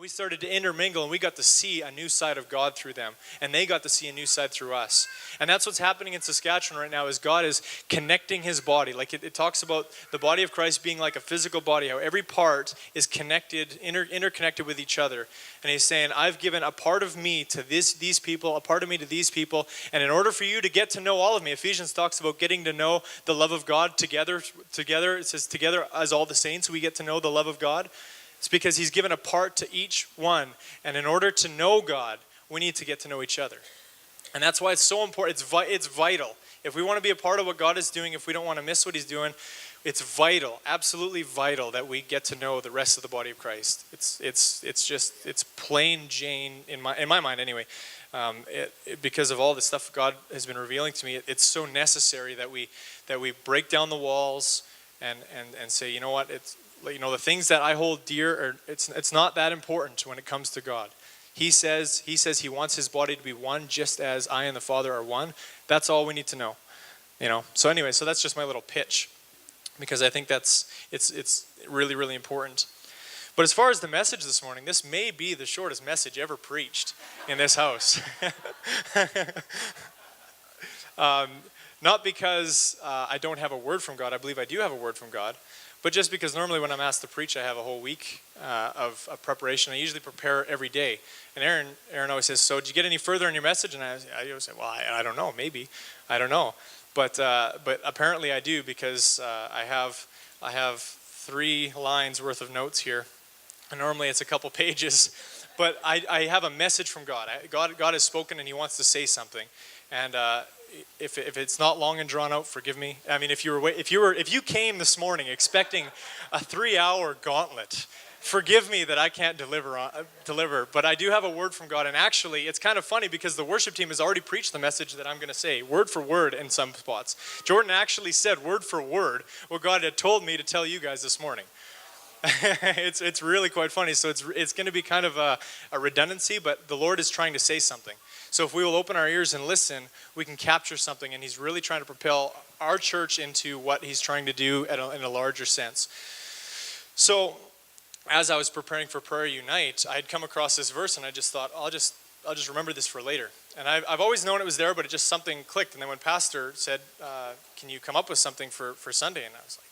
we started to intermingle, and we got to see a new side of God through them, and they got to see a new side through us. And that's what's happening in Saskatchewan right now, is God is connecting his body. Like it talks about the body of Christ being like a physical body, how every part is connected, interconnected with each other. And he's saying, I've given a part of me to these people, a part of me to these people, and in order for you to get to know all of me, Ephesians talks about getting to know the love of God together. It says together as all the saints we get to know the love of God. It's because he's given a part to each one. And in order to know God, we need to get to know each other. And that's why it's so important. It's vital. If we want to be a part of what God is doing, if we don't want to miss what he's doing, it's vital, absolutely vital that we get to know the rest of the body of Christ. It's plain Jane in my mind anyway. Because of all the stuff God has been revealing to me, it's so necessary that we break down the walls and say, you know what, the things that I hold dear, it's not that important when it comes to God. He says he wants his body to be one, just as I and the Father are one. That's all we need to know. So anyway, so that's just my little pitch, because I think it's really, really important. But as far as the message this morning, this may be the shortest message ever preached in this house. Not because I don't have a word from God. I believe I do have a word from God. But just because normally when I'm asked to preach, I have a whole week of preparation. I usually prepare every day. And Aaron always says, so did you get any further in your message? And I always say, well, I don't know, maybe. I don't know. But apparently I do, because I have 3 lines worth of notes here. And normally it's a couple pages. But I have a message from God. God has spoken and he wants to say something. And if it's not long and drawn out, forgive me. I mean, if you came this morning expecting a 3-hour gauntlet, forgive me that I can't deliver. But I do have a word from God, and actually, it's kind of funny because the worship team has already preached the message that I'm going to say, word for word in some spots. Jordan actually said word for word what God had told me to tell you guys this morning. It's really quite funny. So it's going to be kind of a redundancy, but the Lord is trying to say something. So if we will open our ears and listen, we can capture something, and he's really trying to propel our church into what he's trying to do in a larger sense. So as I was preparing for Prayer Unite, I had come across this verse, and I just thought, I'll just remember this for later. And I've always known it was there, but it just something clicked. And then when Pastor said, can you come up with something for Sunday? And I was like,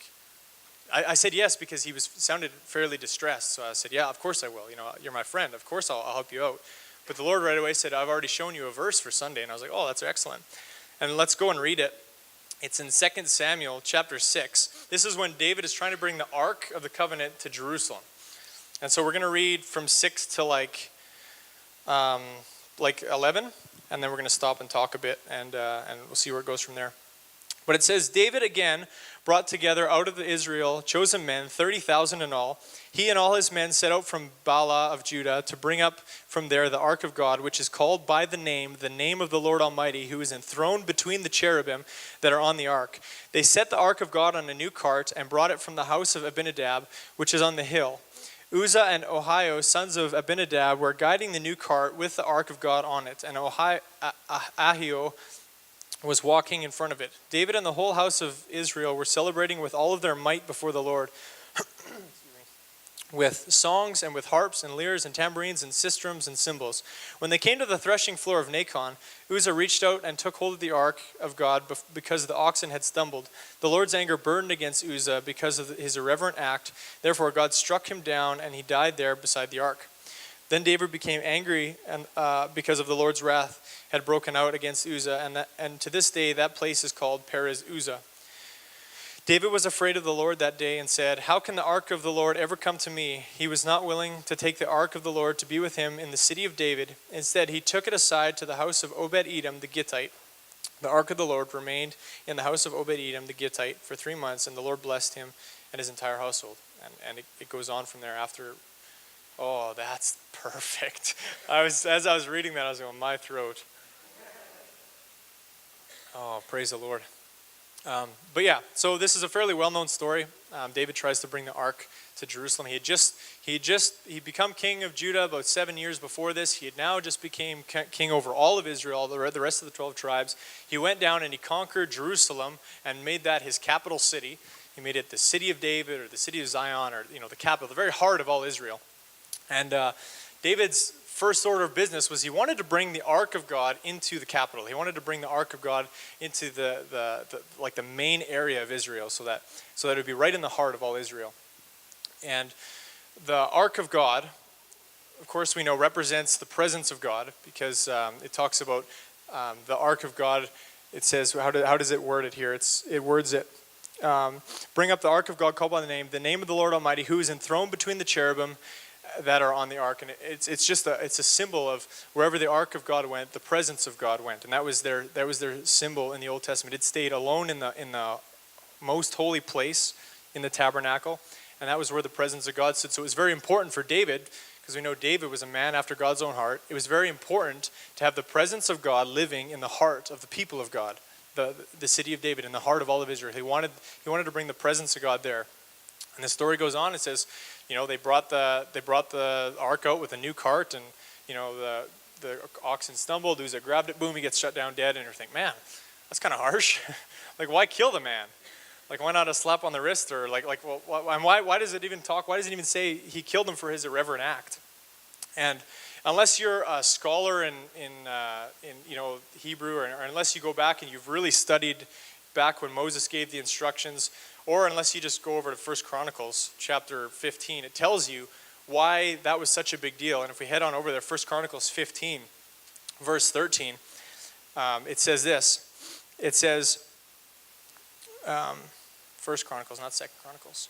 I said yes, because he sounded fairly distressed. So I said, yeah, of course I will. You're my friend. Of course I'll help you out. But the Lord right away said, I've already shown you a verse for Sunday. And I was like, oh, that's excellent. And let's go and read it. It's in 2 Samuel chapter 6. This is when David is trying to bring the Ark of the Covenant to Jerusalem. And so we're going to read from 6 to like 11. And then we're going to stop and talk a bit. And we'll see where it goes from there. But it says, David again brought together out of Israel chosen men, 30,000 in all. He and all his men set out from Baalah of Judah to bring up from there the ark of God, which is called by the name of the Lord Almighty, who is enthroned between the cherubim that are on the ark. They set the ark of God on a new cart and brought it from the house of Abinadab, which is on the hill. Uzzah and Ahio, sons of Abinadab, were guiding the new cart with the ark of God on it, and Ahio was walking in front of it. David and the whole house of Israel were celebrating with all of their might before the Lord, with songs and with harps and lyres and tambourines and sistrums and cymbals. When they came to the threshing floor of Nacon, Uzzah reached out and took hold of the ark of God because the oxen had stumbled. The Lord's anger burned against Uzzah because of his irreverent act. Therefore God struck him down, and he died there beside the ark. Then David became angry because of the Lord's wrath had broken out against Uzzah, and to this day that place is called Perez Uzzah. David was afraid of the Lord that day and said, how can the ark of the Lord ever come to me? He was not willing to take the ark of the Lord to be with him in the city of David. Instead, he took it aside to the house of Obed-Edom the Gittite. The ark of the Lord remained in the house of Obed-Edom the Gittite for 3 months, and the Lord blessed him and his entire household. And it goes on from there after. Oh, that's perfect. As I was reading that, I was going, my throat. Oh, praise the Lord. But yeah, so this is a fairly well-known story. David tries to bring the ark to Jerusalem. He'd become king of Judah about 7 years before this. He had now just became king over all of Israel, the rest of the 12 tribes. He went down and he conquered Jerusalem and made that his capital city. He made it the city of David, or the city of Zion, or the capital, the very heart of all Israel. And David's first order of business was he wanted to bring the Ark of God into the capital. He wanted to bring the Ark of God into the main area of Israel, so that it would be right in the heart of all Israel. And the Ark of God, of course, we know represents the presence of God, because it talks about the Ark of God. It says, how does it word it here? It words it. Bring up the Ark of God called by the name of the Lord Almighty, who is enthroned between the cherubim that are on the ark. And it's a symbol of wherever the Ark of God went, the presence of God went. And that was their symbol in the Old Testament. It stayed alone in the most holy place in the tabernacle, and that was where the presence of God stood. So it was very important for David, because we know David was a man after God's own heart. It was very important to have the presence of God living in the heart of the people of God, the city of David, in the heart of all of Israel. He wanted to bring the presence of God there. And the story goes on. It says, they brought the ark out with a new cart, and the oxen stumbled. Uzzah grabbed it. Boom, he gets shut down dead. And you think, man, that's kind of harsh. Like, why kill the man? Like, why not a slap on the wrist? Or why does it even talk? Why does it even say he killed him for his irreverent act? And unless you're a scholar in Hebrew, or unless you go back and you've really studied back when Moses gave the instructions, or unless you just go over to 1 Chronicles chapter 15, it tells you why that was such a big deal. And if we head on over there, 1 Chronicles 15, verse 13, it says this. It says, 1 Chronicles, not 2 Chronicles.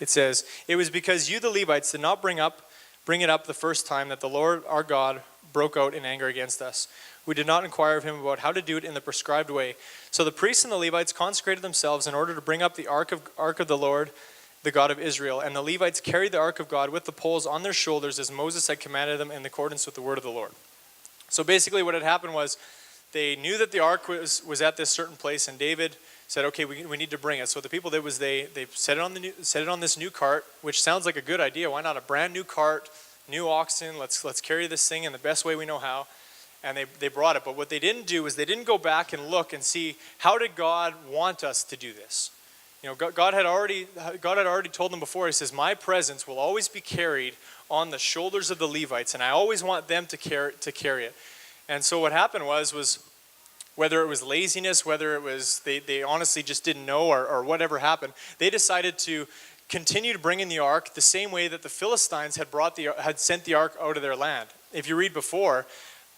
It says, it was because you, the Levites, did not bring it up the first time that the Lord our God broke out in anger against us. We did not inquire of him about how to do it in the prescribed way. So the priests and the Levites consecrated themselves in order to bring up the ark of the Lord, the God of Israel. And the Levites carried the ark of God with the poles on their shoulders, as Moses had commanded them in accordance with the word of the Lord. So basically what had happened was they knew that the ark was at this certain place, and David said, okay, we need to bring it. So what the people did was they set it on this new cart, which sounds like a good idea. Why not a brand new cart, new oxen? Let's carry this thing in the best way we know how. And they brought it. But what they didn't do is they didn't go back and look and see, how did God want us to do this? God had already told them before. He says, my presence will always be carried on the shoulders of the Levites, and I always want them to carry it. And so what happened was whether it was laziness, whether it was they honestly just didn't know, or whatever happened, they decided to continue to bring in the ark the same way that the Philistines had sent the ark out of their land. If you read before,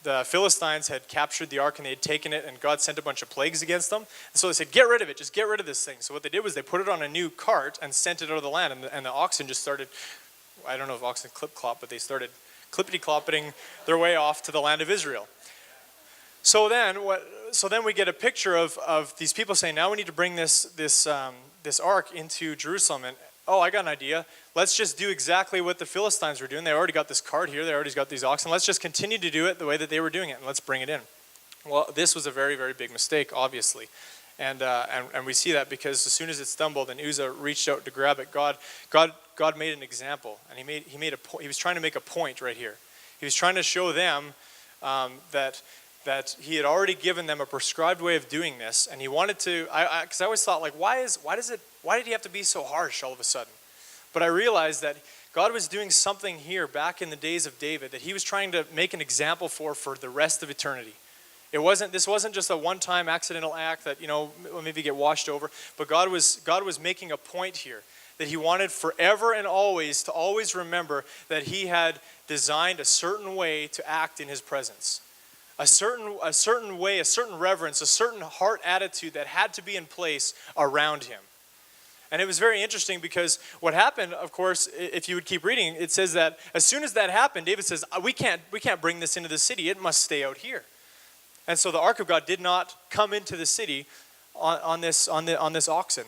the Philistines had captured the ark and they had taken it, and God sent a bunch of plagues against them. And so they said, get rid of it, just get rid of this thing. So what they did was they put it on a new cart and sent it out of the land, and the oxen just started, I don't know if oxen clip-clop, but they started clippity-cloppeting their way off to the land of Israel. So then we get a picture of these people saying, now we need to bring this ark into Jerusalem. And I got an idea. Let's just do exactly what the Philistines were doing. They already got this cart here. They already got these oxen. Let's just continue to do it the way that they were doing it, and let's bring it in. Well, this was a very, very big mistake, obviously. And we see that because as soon as it stumbled and Uzzah reached out to grab it, God made an example, and he was trying to make a point right here. He was trying to show them that he had already given them a prescribed way of doing this, and he wanted to. Because I always thought, like, why did he have to be so harsh all of a sudden? But I realized that God was doing something here back in the days of David that he was trying to make an example for the rest of eternity. This wasn't just a one-time accidental act that maybe get washed over, but God was making a point here that he wanted forever and always to always remember that he had designed a certain way to act in his presence. A certain way, a certain reverence, a certain heart attitude that had to be in place around him. And it was very interesting because what happened, of course, if you would keep reading, it says that as soon as that happened, David says, we can't bring this into the city. It must stay out here. And so the ark of God did not come into the city on this oxen.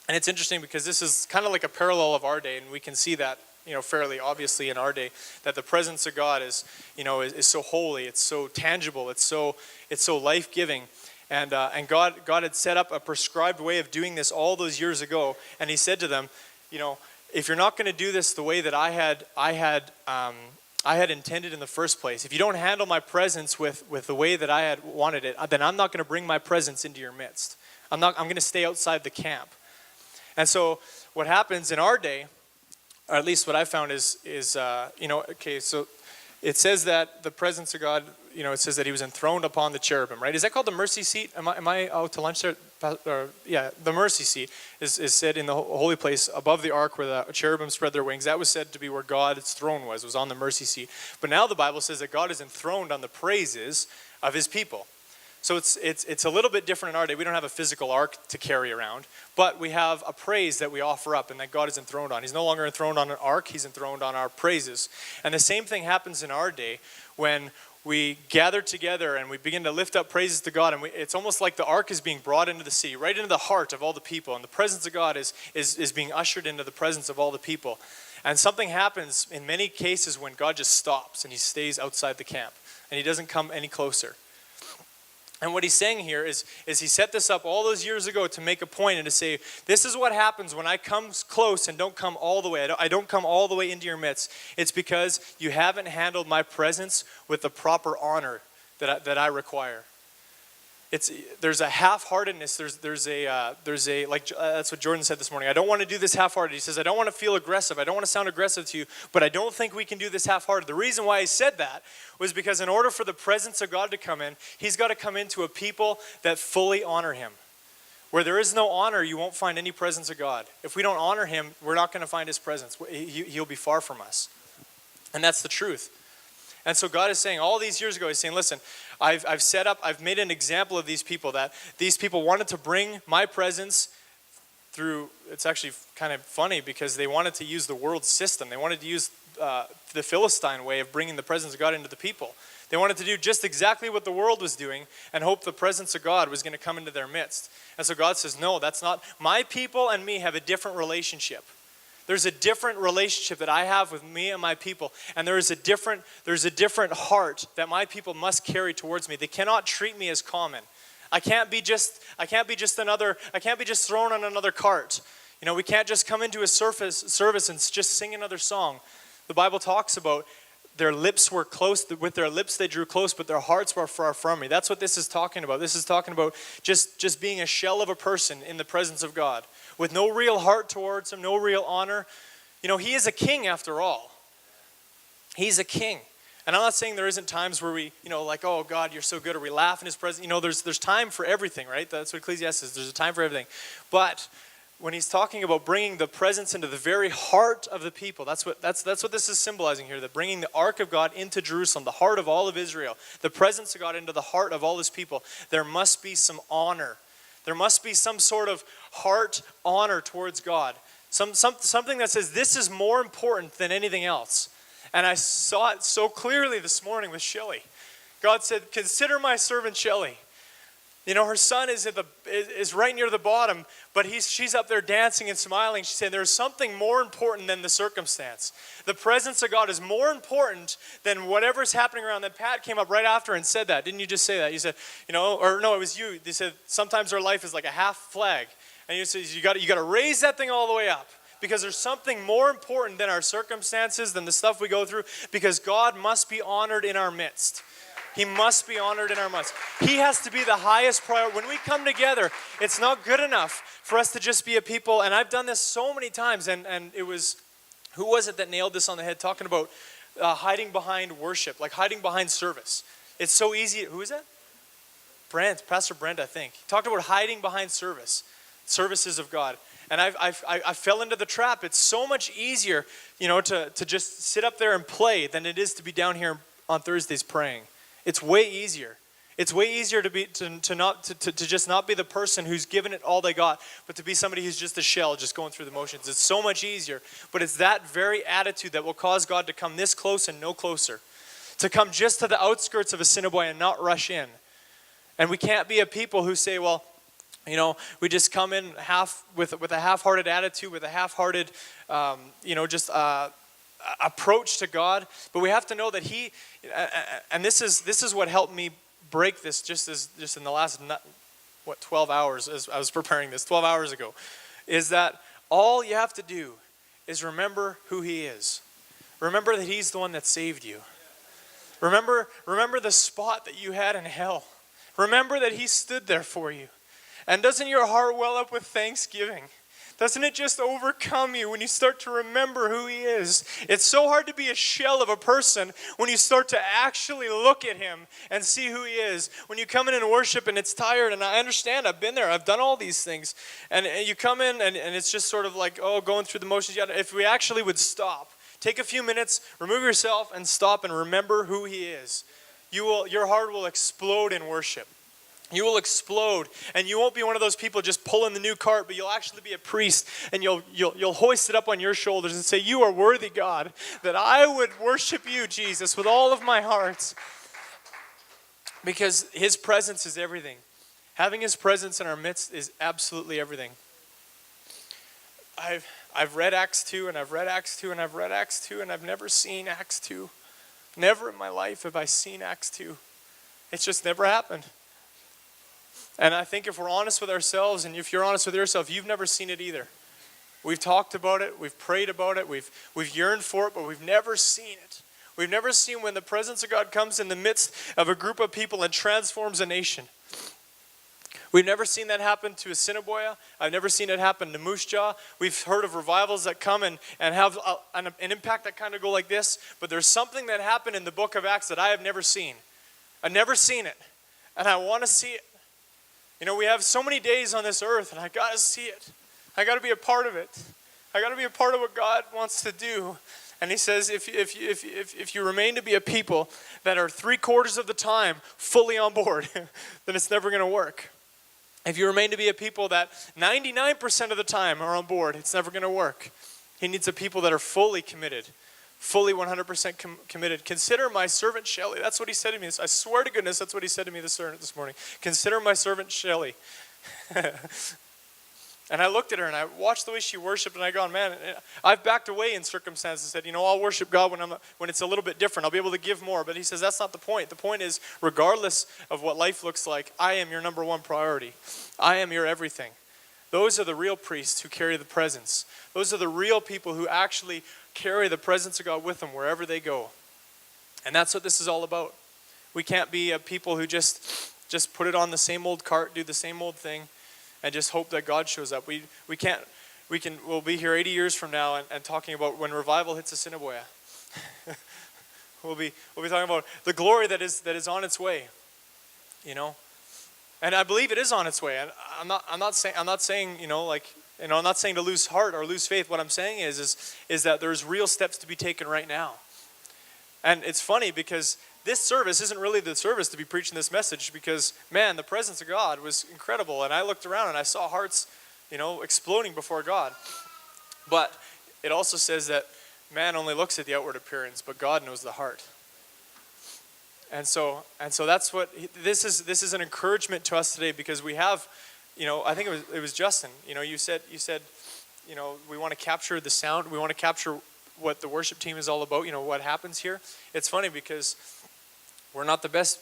And it's interesting because this is kind of like a parallel of our day, and we can see that fairly obviously in our day, that the presence of God is so holy, it's so tangible, it's so life-giving. And God had set up a prescribed way of doing this all those years ago, and he said to them, if you're not going to do this the way that I had intended in the first place, if you don't handle my presence with the way that I had wanted it, then I'm not going to bring my presence into your midst. I'm going to stay outside the camp. And so what happens in our day, or at least what I found is okay, so it says that the presence of God, it says that he was enthroned upon the cherubim, right? Is that called the mercy seat? Am I out to lunch there? Yeah, the mercy seat is said in the holy place above the ark where the cherubim spread their wings. That was said to be where God's throne was on the mercy seat. But now the Bible says that God is enthroned on the praises of his people. So it's a little bit different in our day. We don't have a physical ark to carry around, but we have a praise that we offer up and that God is enthroned on. He's no longer enthroned on an ark, he's enthroned on our praises. And the same thing happens in our day when we gather together and we begin to lift up praises to God, and it's almost like the ark is being brought into the city, right into the heart of all the people, and the presence of God is being ushered into the presence of all the people. And something happens in many cases when God just stops and he stays outside the camp and he doesn't come any closer. And what he's saying here is he set this up all those years ago to make a point and to say, this is what happens when I come close and don't come all the way. I don't come all the way into your midst. It's because you haven't handled my presence with the proper honor that I require. There's a half-heartedness. There's a like that's what Jordan said this morning. I don't want to do this half-hearted. He says, I don't want to feel aggressive. I don't want to sound aggressive to you, but I don't think we can do this half-hearted. The reason why he said that was because in order for the presence of God to come in, he's got to come into a people that fully honor him. Where there is no honor, you won't find any presence of God. If we don't honor him, we're not going to find his presence. He'll be far from us. And that's the truth. And so God is saying all these years ago, he's saying, listen, I've made an example of these people, that these people wanted to bring my presence through. It's actually kind of funny because they wanted to use the world system. They wanted to use the Philistine way of bringing the presence of God into the people. They wanted to do just exactly what the world was doing and hope the presence of God was going to come into their midst. And so God says, no, that's not. My people and me have a different relationship. There's a different relationship that I have with me and my people, and there's a different heart that my people must carry towards me. They cannot treat me as common. I can't be just thrown on another cart. We can't just come into a service and just sing another song. The Bible talks about their lips were close, with their lips they drew close, but their hearts were far from me. That's what this is talking about. This is talking about just being a shell of a person in the presence of God, with no real heart towards him, no real honor. He is a king after all. He's a king. And I'm not saying there isn't times where we, like, oh God, you're so good, or we laugh in his presence. There's time for everything, right? That's what Ecclesiastes says. There's a time for everything. But when he's talking about bringing the presence into the very heart of the people, that's what this is symbolizing here, that bringing the ark of God into Jerusalem, the heart of all of Israel, the presence of God into the heart of all his people, there must be some honor. There must be some sort of heart honor towards God. Something that says this is more important than anything else. And I saw it so clearly this morning with Shelley. God said, consider my servant Shelley. Her son is right near the bottom, but she's up there dancing and smiling. She said, there's something more important than the circumstance. The presence of God is more important than whatever's happening around. Then Pat came up right after and said that. Didn't you just say that? You said, or no, it was you. They said, sometimes our life is like a half flag. And you said, you got to raise that thing all the way up. Because there's something more important than our circumstances, than the stuff we go through. Because God must be honored in our midst. He must be honored in our midst. He has to be the highest priority. When we come together, it's not good enough for us to just be a people. And I've done this so many times. And it was, who was it that nailed this on the head? Talking about hiding behind worship, like hiding behind service. It's so easy. Who is that? Pastor Brent, I think. He talked about hiding behind services of God. And I fell into the trap. It's so much easier, to just sit up there and play than it is to be down here on Thursdays praying. It's way easier. It's way easier to just not be the person who's given it all they got, but to be somebody who's just a shell, just going through the motions. It's so much easier. But it's that very attitude that will cause God to come this close and no closer, to come just to the outskirts of Assiniboine and not rush in. And we can't be a people who say, well, we just come in with a half-hearted attitude, with a half-hearted, approach to God. But we have to know that He, and this is what helped me break this just in the last 12 hours as I was preparing this 12 hours ago, is that all you have to do is remember who He is. Remember that He's the one that saved you. Remember the spot that you had in hell. Remember that He stood there for you. And doesn't your heart well up with thanksgiving? Doesn't it just overcome you when you start to remember who he is? It's so hard to be a shell of a person when you start to actually look at him and see who he is. When you come in and worship and it's tired, and I understand, I've been there, I've done all these things. And you come in and it's just sort of like, going through the motions. If we actually would stop, take a few minutes, remove yourself and stop and remember who he is, your heart will explode in worship. You will explode, and you won't be one of those people just pulling the new cart, but you'll actually be a priest, and you'll hoist it up on your shoulders and say, you are worthy, God, that I would worship you, Jesus, with all of my heart. Because his presence is everything. Having his presence in our midst is absolutely everything. I've read Acts 2, and I've read Acts 2, and I've read Acts 2, and I've never seen Acts 2. Never in my life have I seen Acts 2. It's just never happened. And I think if we're honest with ourselves, and if you're honest with yourself, you've never seen it either. We've talked about it, we've prayed about it, we've yearned for it, but we've never seen it. We've never seen when the presence of God comes in the midst of a group of people and transforms a nation. We've never seen that happen to Assiniboia. I've never seen it happen to Moose Jaw. We've heard of revivals that come and have an impact that kind of go like this, but there's something that happened in the book of Acts that I have never seen. I've never seen it, and I want to see it. We have so many days on this earth, and I got to see it. I got to be a part of it. I got to be a part of what God wants to do. And he says, if you remain to be a people that are 3/4 of the time fully on board, then it's never going to work. If you remain to be a people that 99% of the time are on board, it's never going to work. He needs a people that are fully committed. Fully 100% committed. Consider my servant Shelley. That's what he said to me. I swear to goodness, that's what he said to me this morning. Consider my servant Shelley. And I looked at her and I watched the way she worshiped, and I gone, man, I've backed away in circumstances and said, I'll worship God when it's a little bit different. I'll be able to give more. But he says that's not the point. The point is, regardless of what life looks like, I am your number one priority. I am your everything. Those are the real priests who carry the presence. Those are the real people who actually carry the presence of God with them wherever they go. And that's what this is all about. We can't be a people who just put it on the same old cart, do the same old thing, and just hope that God shows up. We'll be here 80 years from now and talking about when revival hits Assiniboia. we'll be talking about the glory that is on its way. And I believe it is on its way. And I'm not saying I'm not saying to lose heart or lose faith. What I'm saying is that there's real steps to be taken right now. And it's funny because this service isn't really the service to be preaching this message, because man, the presence of God was incredible, and I looked around and I saw hearts, exploding before God. But it also says that man only looks at the outward appearance, but God knows the heart. And so that's what this is an encouragement to us today, because we have, I think it was Justin. You said, we want to capture the sound. We want to capture what the worship team is all about. What happens here. It's funny because we're not the best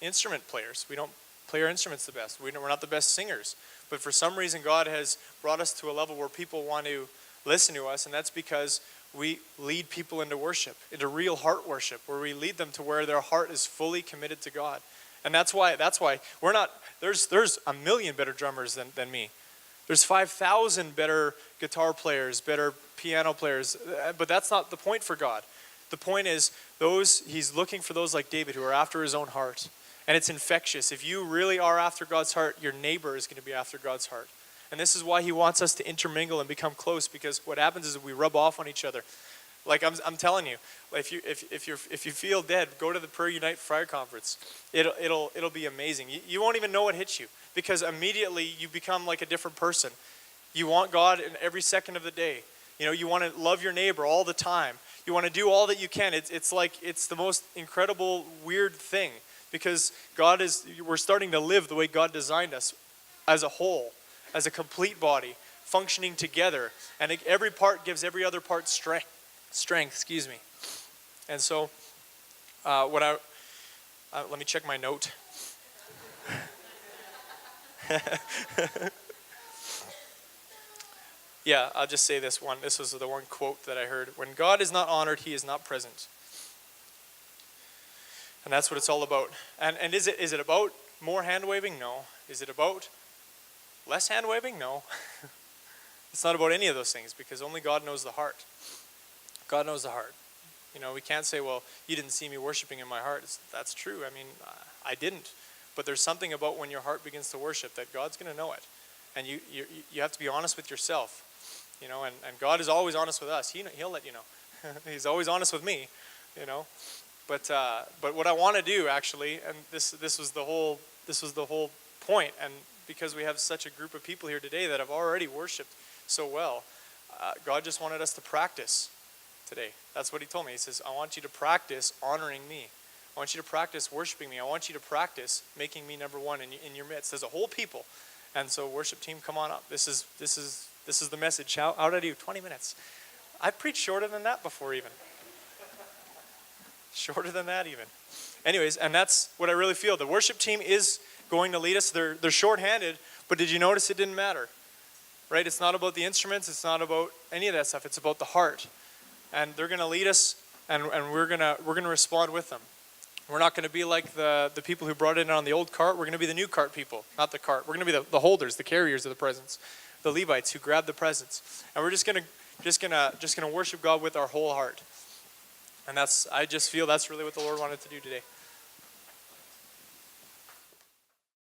instrument players. We don't play our instruments the best. We're not the best singers. But for some reason, God has brought us to a level where people want to listen to us, and that's because we lead people into worship, into real heart worship, where we lead them to where their heart is fully committed to God. And that's why we're not, there's a million better drummers than me. There's 5,000 better guitar players, better piano players, but that's not the point for God. The point is he's looking for those like David who are after his own heart. And it's infectious. If you really are after God's heart, your neighbor is going to be after God's heart. And this is why he wants us to intermingle and become close, because what happens is we rub off on each other. Like I'm telling you, if you feel dead, go to the Prayer Unite Friar Conference. It'll be amazing. You won't even know what hits you, because immediately you become like a different person. You want God in every second of the day. You want to love your neighbor all the time. You want to do all that you can. It's the most incredible, weird thing, because we're starting to live the way God designed us as a whole, as a complete body, functioning together. And every part gives every other part strength. And so, let me check my note. Yeah, I'll just say this one. This was the one quote that I heard. When God is not honored, he is not present. And that's what it's all about. And is it about more hand waving? No. Is it about less hand waving? No. It's not about any of those things, because only God knows the heart. God knows the heart. You know, we can't say, well, you didn't see me worshiping in my heart. That's true. I mean, I didn't. But there's something about when your heart begins to worship that God's going to know it. And you have to be honest with yourself. You know, and God is always honest with us. He'll let you know. He's always honest with me, you know. But what I want to do, actually, and this was the whole point, and because we have such a group of people here today that have already worshiped so well, God just wanted us to practice today. That's what he told me. He says, I want you to practice honoring me. I want you to practice worshiping me. I want you to practice making me number one in your midst. There's a whole people. And so worship team, come on up. This is the message. How did I do? 20 minutes. I've preached shorter than that before even. Shorter than that even. Anyways, and that's what I really feel. The worship team is going to lead us. They're shorthanded, but did you notice it didn't matter? Right? It's not about the instruments. It's not about any of that stuff. It's about the heart. And they're going to lead us, and we're going to respond with them. We're not going to be like the people who brought it in on the old cart. We're going to be the new cart people, not the cart. We're going to be the holders, the carriers of the presents, the Levites who grab the presents. And we're just going to worship God with our whole heart. And I just feel that's really what the Lord wanted to do today.